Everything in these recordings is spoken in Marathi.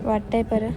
वाटतंय बरं.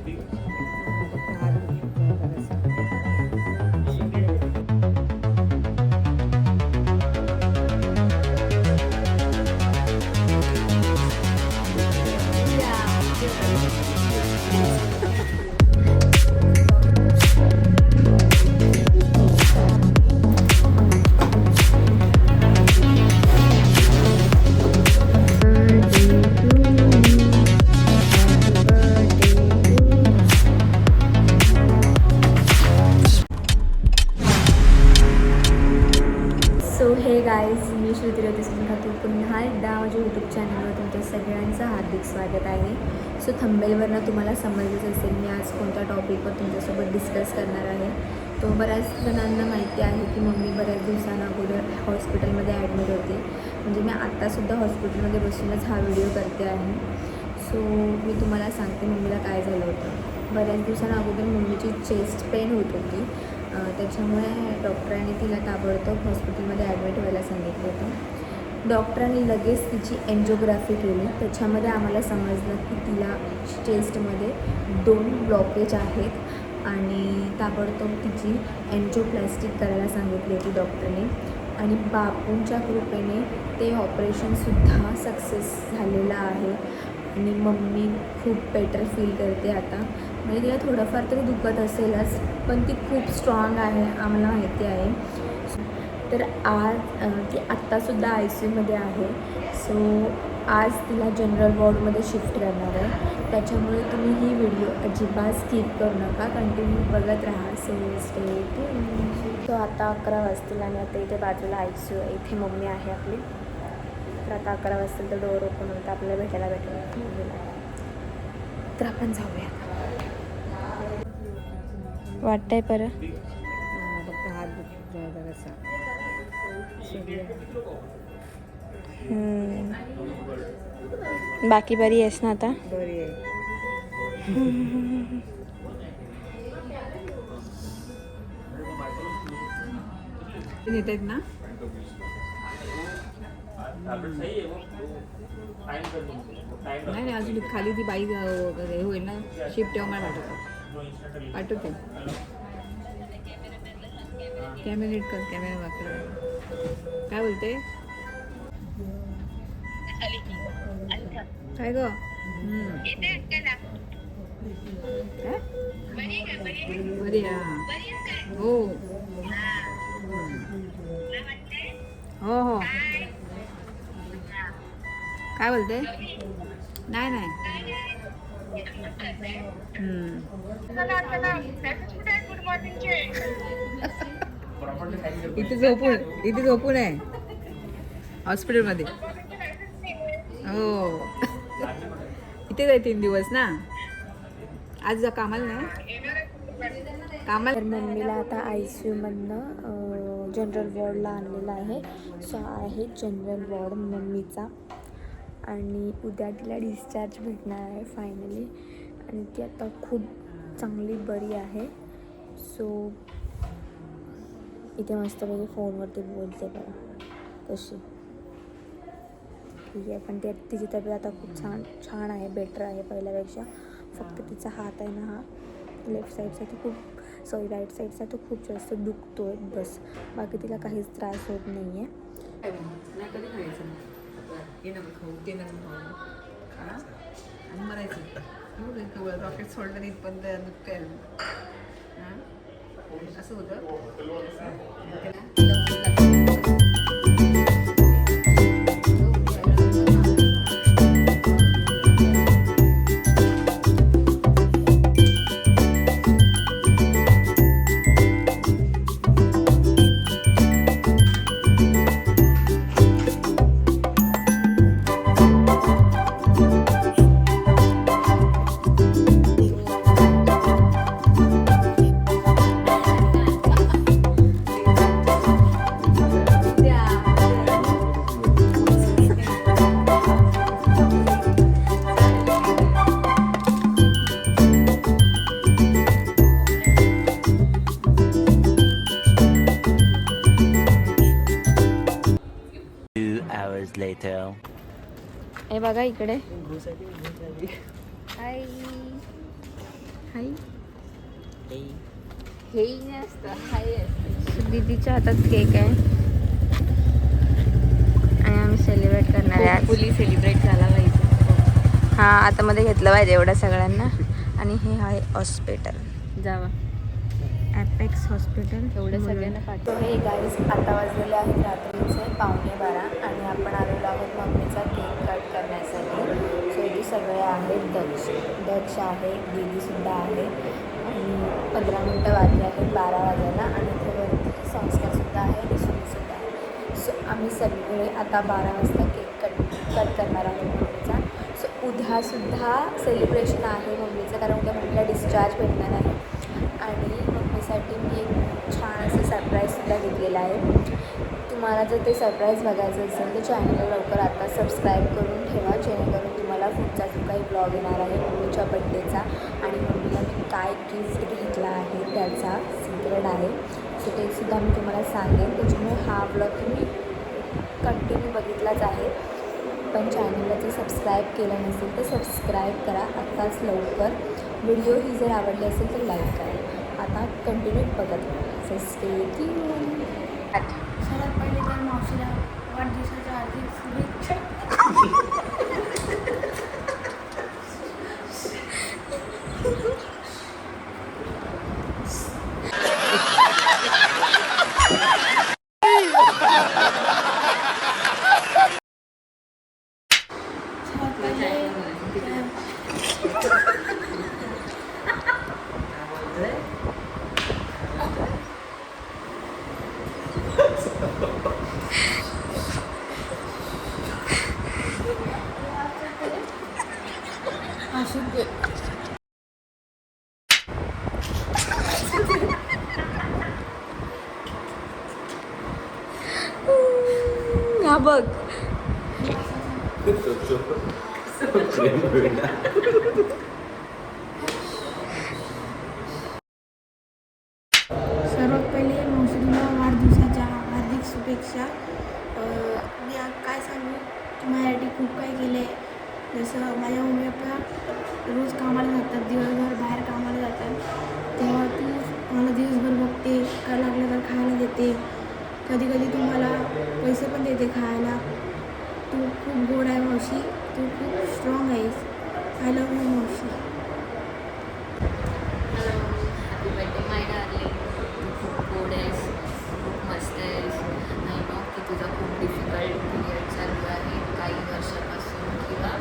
सो हे गाईज, मी श्रुती रतीसून खातून पुन्हा एकदा माझ्या यूट्यूब चॅनलवर तुमच्या सगळ्यांचं हार्दिक स्वागत आहे. सो थंबनेलवरनं तुम्हाला समजलंच असेल मी आज कोणत्या टॉपिकवर तुमच्यासोबत डिस्कस करणार आहे. तो बऱ्याच जणांना माहिती आहे की मम्मी बऱ्याच दिवसांअगोदर हॉस्पिटलमध्ये ॲडमिट होती. म्हणजे मी आत्तासुद्धा हॉस्पिटलमध्ये बसूनच हा व्हिडिओ करते आहे. सो मी तुम्हाला सांगते मम्मीला काय झालं होतं. बऱ्याच दिवसांअगोदर मम्मीची चेस्ट पेन होत होती. त्याच्यामुळे डॉक्टरांनी तिला ताबडतोब हॉस्पिटलमध्ये ॲडमिट व्हायला सांगितलं होतं. डॉक्टरांनी लगेच तिची एन्जिओग्राफी केली. त्याच्यामध्ये आम्हाला समजलं की तिला चेस्टमध्ये 2 ब्लॉकेज आहेत आणि ताबडतोब तिची एन्जिओप्लास्टिक करायला सांगितली होती डॉक्टरने. आणि बापूंच्या कृपेने ते ऑपरेशनसुद्धा सक्सेस झालेलं आहे आणि मम्मी खूप बेटर फील करते आता. म्हणजे तिला थोडंफार तरी दुखत असेलच, पण ती खूप स्ट्रॉंग आहे आम्हाला माहिती आहे. तर आज ती आत्तासुद्धा ICUमध्ये आहे. सो आज तिला जनरल वॉर्डमध्ये शिफ्ट करणार आहे. त्याच्यामुळे तुम्ही ही व्हिडिओ अजिबात स्किप करू नका, कंटिन्यू बघत राहा. So stay tuned. सो आता 11 वाजतील आणि आता इथे बाजूला ICU आहे. इथे मम्मी आहे आपली. तर आता 11 वाजतील तर डोअर ओपन होतं, आपल्याला भेटायला भेटेल मम्मीला. तर आपण जाऊया. वाटतंय बरं. फक्त हात दुखतो जरासा. बाकी बरी आहेस ना आता? बरी आहे. येत आहेत ना? नाही अजून खाली ती बाई हे होईल ना शिफ्ट, तेव्हा मला पाठवते. कॅमेरा नीट कर, कॅमेरा वापर. काय बोलते? काय ग? बरी हो हो हो. काय बोलते? नाही इथे झोपून आहे हॉस्पिटलमध्ये. हो इथेच आहे 3 दिवस ना. आज कामाला नाही कामाला. तर मम्मीला आता ICUमधनं जनरल वॉर्डला आणलेलं आहे. सो आहे जनरल वॉर्ड मम्मीचा आणि उद्या तिला डिस्चार्ज भेटणार आहे फायनली. आणि ती आता खूप चांगली बरी आहे. सो इथे मस्तपैकी फोनवरती बोलते बघा कशी. ठीक आहे, पण तिची तब्येत आता खूप छान आहे, बेटर आहे पहिल्यापेक्षा. फक्त तिचा हात आहे ना, हा लेफ्ट साईडचा तो राईट साईडचा तो खूप जास्त दुखतो आहे बस. बाकी तिला काहीच त्रास होत नाही आहे. कधी खायचं हे नको खाऊ, ते नको खाऊ आणि मरायचं. रॉकेट सोडलं इथपर्यंत दुखतंय असं होतं. हे बघा इकडे. हाय. हाय हे नाही असतं हाय असतं. दीदीच्या हातात केक आहे आणि आम्ही सेलिब्रेट करणार आहे आज. फुली सेलिब्रेट झाला पाहिजे. हां आतामध्ये घेतलं पाहिजे एवढ्या सगळ्यांना. आणि हे आहे हॉस्पिटल, जावा ॲपेक्स हॉस्पिटल एवढ्या सगळ्यांना तो हे गाईज आता वाजलेले आहेत रात्रीचे 11:15 आणि आपण आलेलो आहोत मम्मीचा केक कट करण्यासाठी. सो इथे सगळे आहेत. दक्ष आहे, दीदीसुद्धा आहे आणि 15 मिनटं वाजले आहेत 12 वाजायला आणि इथे वरती संस्कारसुद्धा आहे आणि सुनीसुद्धा आहे. सो आम्ही सगळे आता 12 वाजता केक कट करणार आहोत मम्मीचा. सो उद्यासुद्धा सेलिब्रेशन आहे मम्मीचं, कारण उद्या मम्मीला डिस्चार्ज भेटणार आहे आणि मम्मीसाठी मी एक छान असं सरप्राईजसुद्धा घेतलेलं आहे. तुम्हाला जर ते सरप्राईज बघायचं असेल तर चॅनलला लवकर आता सबस्क्राईब करून ठेवा, जेणेकरून तुम्हाला पुढचा जो काही ब्लॉग येणार आहे मम्मीच्या बड्डेचा आणि मम्मीला मी काय गिफ्ट घेतला आहे त्याचा सिक्रेट आहे. सो ते सुद्धा मी तुम्हाला सांगेन. त्याच्यामुळे हा ब्लॉग तुम्ही कंटिन्यू बघितलाच आहे. पण चॅनलला जर सबस्क्राईब केलं नसेल तर सबस्क्राईब करा आत्ताच लवकर. व्हिडिओ ही जर आवडली असेल तर लाईक करा. आता कंटिन्यू बघत राहा. So stay tune. सर्वात पहिले तर मावशीला वाढदिवसाच्या हार्दिक शुभेच्छा. सर्वात पहिले हा बघ सर्वात पहिले मावशीला वाढदिवसाच्या हार्दिक शुभेच्छा. मी काय सांगू, माझ्यासाठी खूप काही केलं आहे. जसं माझ्या मम्मी पप्पा रोज कामाला जातात, दिवसभर बाहेर कामाला जातात, तेव्हा तू मला दिवसभर बघते, काय लागलं तर खायला देते, कधी कधी तू मला पैसे पण देते खायला. तू खूप गोड आहे मावशी, तू खूप स्ट्रॉंग आहेस. आय लव्ह यू मावशी. हॅपी बर्थडे माय डार्लिंग. तू खूप गोड आहेस, खूप मस्त आहेस. नाही नो की तुझा खूप डिफिकल्ट पिरियड चालू आहे काही वर्षापासून किंवा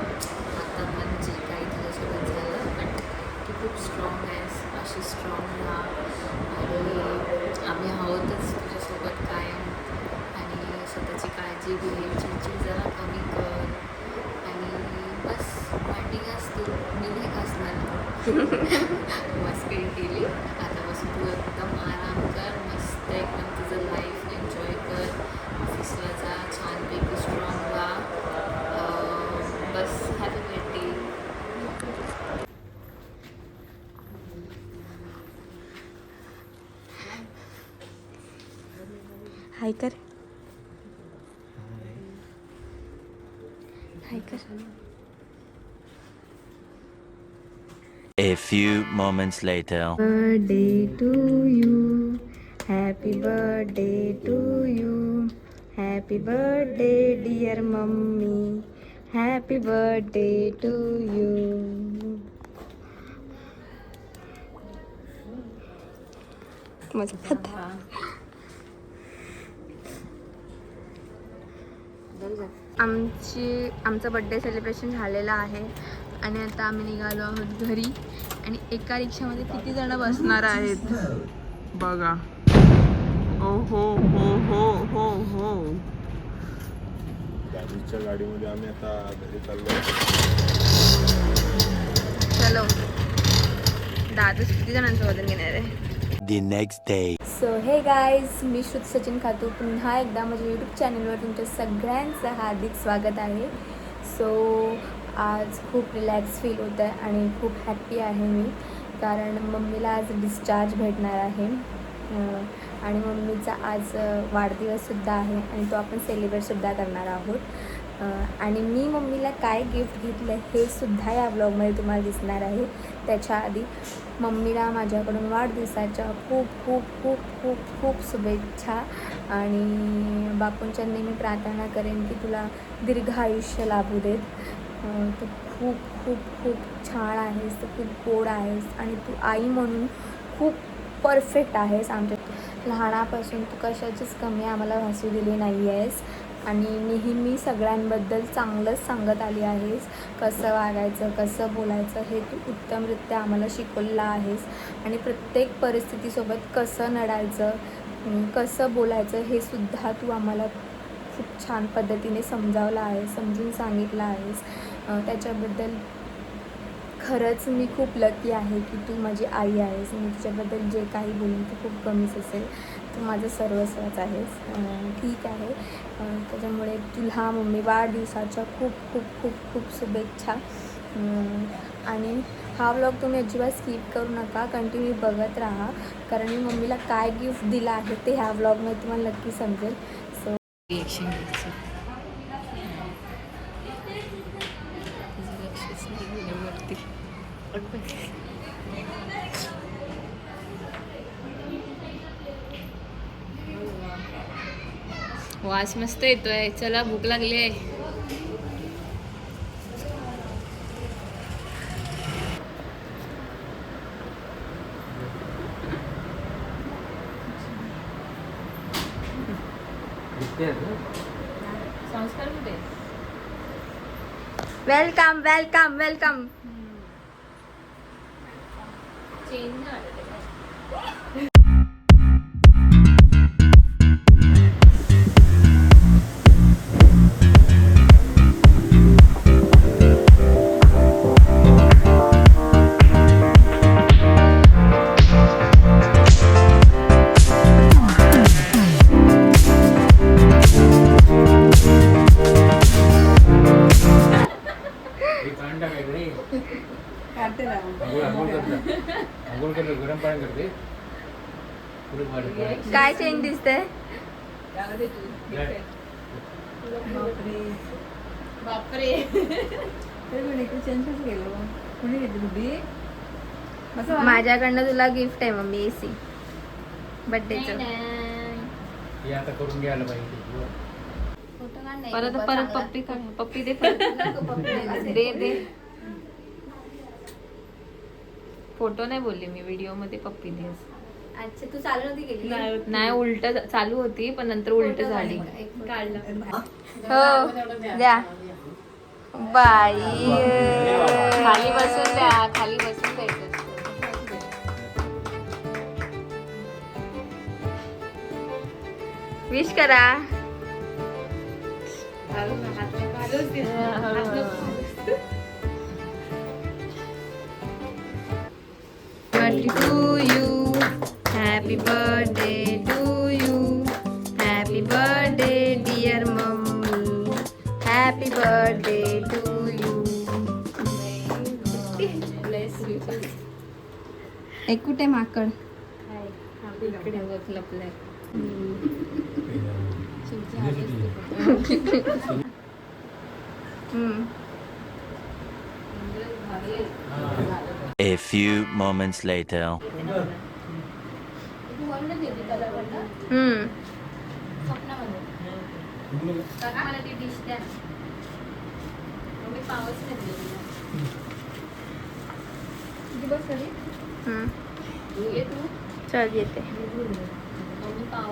आता पण जे काही तुझ्यासोबत झालं, बट तू खूप स्ट्रॉंग आहेस. अशी स्ट्रॉंग राहा आणि आम्ही आहोतच तुझ्यासोबत कायम. आणि स्वतःची काळजी घे, चिडचिड जरा कमी कर आणि बस वाटिंग असतो मी नाही असणार. मस्करी केली. आतापासून तू एकदम आराम कर, मस्त एकदम तुझं लाईफ एन्जॉय कर, ऑफिसला जा, छानपैकी स्ट्रॉंग व्हा. बस हॅपी बर्थडे. हाय कर, हाय कर. A few moments later. Birthday to you, happy birthday to you, happy birthday dear mummy, happy birthday to you. मजा आमचं बड्डे सेलिब्रेशन झालेलं आहे आणि आता आम्ही निघालो आहोत घरी. आणि एका रिक्षामध्ये किती जण बसणार आहेत बघा. ओ हो हो हो हो हो. दादूच्या गाडीमध्ये आम्ही आता घरी चाललो. चलो दादू किती जणांचं वजन घेणार आहे. The next day. सो हे गाईज, मी श्रुत सचिन खातू पुन्हा एकदा माझ्या यूट्यूब चॅनलवर तुमच्या सगळ्यांचं हार्दिक स्वागत आहे. सो आज खूप रिलॅक्स फील होतं आहे आणि खूप हॅप्पी आहे मी, कारण मम्मीला आज डिस्चार्ज भेटणार आहे आणि मम्मीचा आज वाढदिवससुद्धा आहे आणि तो आपण सेलिब्रेटसुद्धा करणार आहोत. आणि मी मम्मीला काय गिफ्ट घेतलं हे सुद्धा या ब्लॉगमध्ये तुम्हाला दिसणार आहे. त्याच्या आधी मम्मीला माझ्याकडून वाढदिवसाच्या खूप खूप खूप खूप खूप शुभेच्छा. आणि बापूंच्या नेहमी प्रार्थना करेन की तुला दीर्घ आयुष्य लाभू देत. तू खूप खूप खूप छान आहेस, तू खूप गोड आहेस आणि तू आई म्हणून खूप परफेक्ट आहेस. आमच्या लहानापासून तू कशाचीच कमी आम्हाला भासू दिली नाही आहेस आणि नेहमी सगळ्यांबद्दल चांगलंच सांगत आली आहेस. कसं वागायचं, कसं बोलायचं हे तू उत्तमरित्या आम्हाला शिकवलेलं आहेस आणि प्रत्येक परिस्थितीसोबत कसं लढायचं, कसं बोलायचं हे सुद्धा तू आम्हाला खूप छान पद्धतीने समजावलं आहे, समजून सांगितलं आहेस. त्याच्याबद्दल खरंच मी खूप लकी आहे की तू माझी आई आहेस. मी तुझ्याबद्दल जे काही बोलून ते खूप कमीच असेल. तू माझं सर्वस्वच आहेस. ठीक आहे. त्याच्यामुळे तुला मम्मी वाढदिवसाच्या खूप खूप खूप खूप शुभेच्छा. आणि हा व्लॉग तुम्ही अजिबात स्किप करू नका, कंटिन्यू बघत राहा, कारण मी मम्मीला काय गिफ्ट दिलं आहे ते ह्या व्लॉगमध्ये तुम्हाला नक्की समजेल. सो रिएक्शन घ्यायचं. तुझं लक्षच नाही गेल्यावरती. वास मस्त येतोय. चला भूक लागली आहे. संस्कार कुठे? Welcome welcome welcome. चेंज नाही वाटत. गरम पाणी करते. काय चेंज दिसतंय? बापरे. माझ्याकडनं तुला गिफ्ट आहे मम्मी, AC बर्थडेचं. हे आता करून घ्यायला पाहिजे. परत परत पप्पी काढ. पप्पी दे परत. दे दे. फोटो नाही बोलले मी, व्हिडिओ मध्ये पप्पी दे. अच्छा, तू चालू नव्हती केली? नाही, उलट चालू होती पण नंतर उलट झाली. हो द्या बाई. खाली बसून द्या, खाली बसून द्यायचं. विश करा. Birthday to you, happy birthday to you, happy birthday dear mummy, happy birthday to you. Bless you. एक कुठे माकड? इकडे बघ लपलंय. A few moments later. मला ती डिश द्या. मी पावच नाही चल येते. मम्मी पाव